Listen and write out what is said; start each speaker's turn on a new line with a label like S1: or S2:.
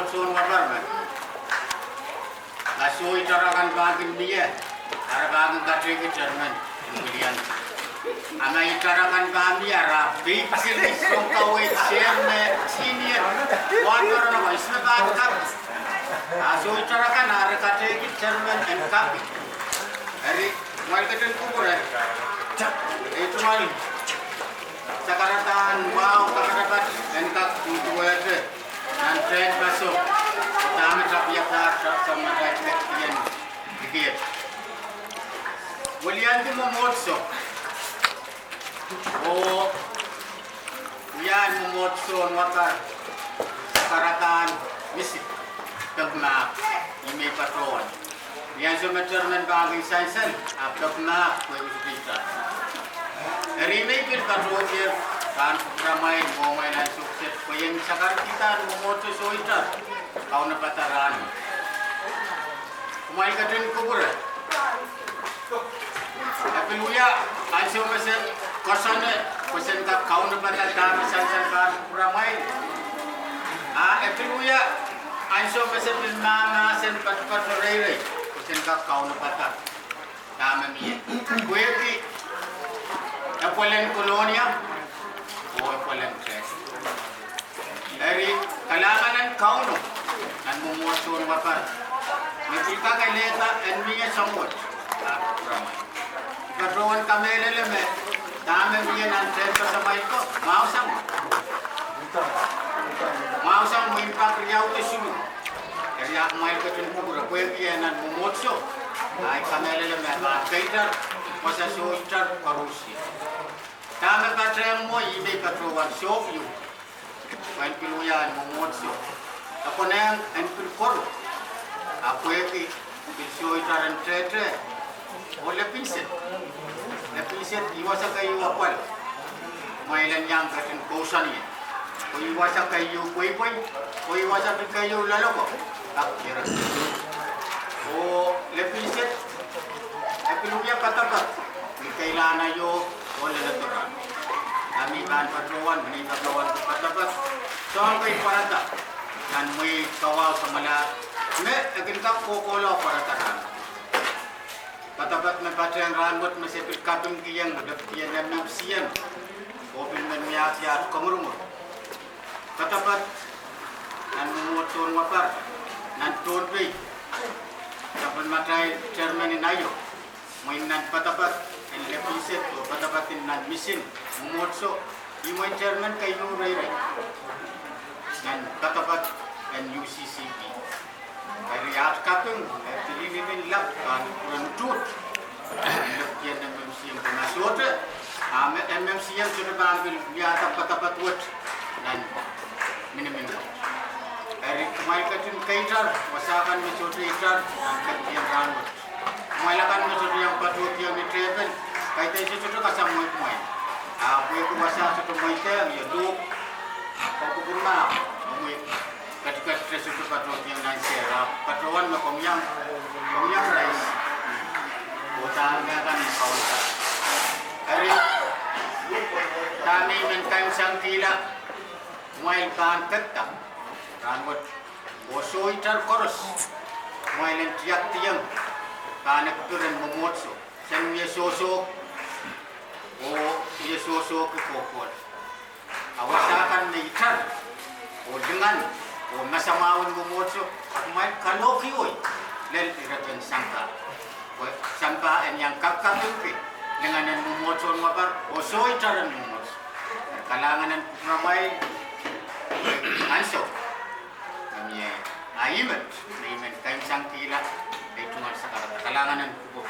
S1: memotso wabar Asoi tarakan bagin dia, tarakan katriki Jerman, kemudian. Ama itarakan kami Arabi, sini songkau chairman senior, wajar nama isme bakat. Asoi tarakan ada katriki Jerman and kapi. Hari mereka tu kubur itu mal. Sekarang mau dapat engkau untuk ada dan train masuk. Kami tapi apa sama dengan dikit. Walian tu memotso. Oh, yan memotso wakar sekarang misi dogma ime patron. Yan semua Jerman bagi sainsan dogma kuiusbita. Rimei pun patron dia kan ramai momai dan sukses. Yang sekarang kita memotso soita. Kau nak pataran. Kumai kadang kubur. Tapi luya, ansio macam kosan kau nak pataran misalnya kan ramai. Tapi luya, ansio macam mama sen pat rei. Kosan kau nak pataran. Nama ni. Kue ki, apolen kolonia, apolen tres. Dari kalangan kau no. Dan memotso wabar. Mereka kaleta enminya samut. Ramai. Patron kami leleme. Dame dia nanti bersama itu mau sama. Mau sama impak riau tu sulu. Jadi aku main ketemu kubur. Kue dia nan memotso. Ay kami leleme. Kaiter masa soitar parusi. Dame patron mo ibe patron shop you. Main piluyan memotso. Ako na yang enpilkor. Aku yang pisau itaran tre. Oleh pinset. Pinset iwasa kayu apal. Mailan yang katin kausan ni. Ko iwasa kayu koi. Ko iwasa kayu laloko. Kira. Oh, le pinset. Epilubya patapat. Kailangan yo oleh natural. Kami kan patruan, ini patruan patapat. Soal kay parata. Dan may kawal sa mala akin ka kokolo para tahan patapat na batang rangot masipit kaping kiyang madaptiyan na nabsiyan open man miyasya at kamurumur patapat nan mumutun wapar nan tunbay kapan matay chairman inayo may nan patapat en lepiset o patapatin nan misin mumutso yung chairman kayo ray dan katapat dan UCCP. Dari atas kapung, jadi ini lap kan kurang Yang MMC yang pengasut, MMC yang sudah ambil dia tapat buat dan minum. Dari kemarin katin kaitar, masakan mencoba kaitar dan kajian rambut. Kemarin mencoba yang patut yang di travel, kaitar itu sudah kasar muat. Aku itu masa sudah muat ya duk. Aku pernah ketika stres itu patron yang nanti patron nak komyang rais botangnya kan kau tak hari kami mencari sangkila main kan ketak rambut bosoi terkoros main tiang kan keturunan memotso sen dia sosok dia sosok kekokol awasakan neitar dengan masamawan memotso aku main kaloki oi lel irakan sangka yang kakak itu dengan yang memotso mabar osoi caran memotso kalangan ramai anso kami aimet kain sangkila itu sekarang kalangan kubo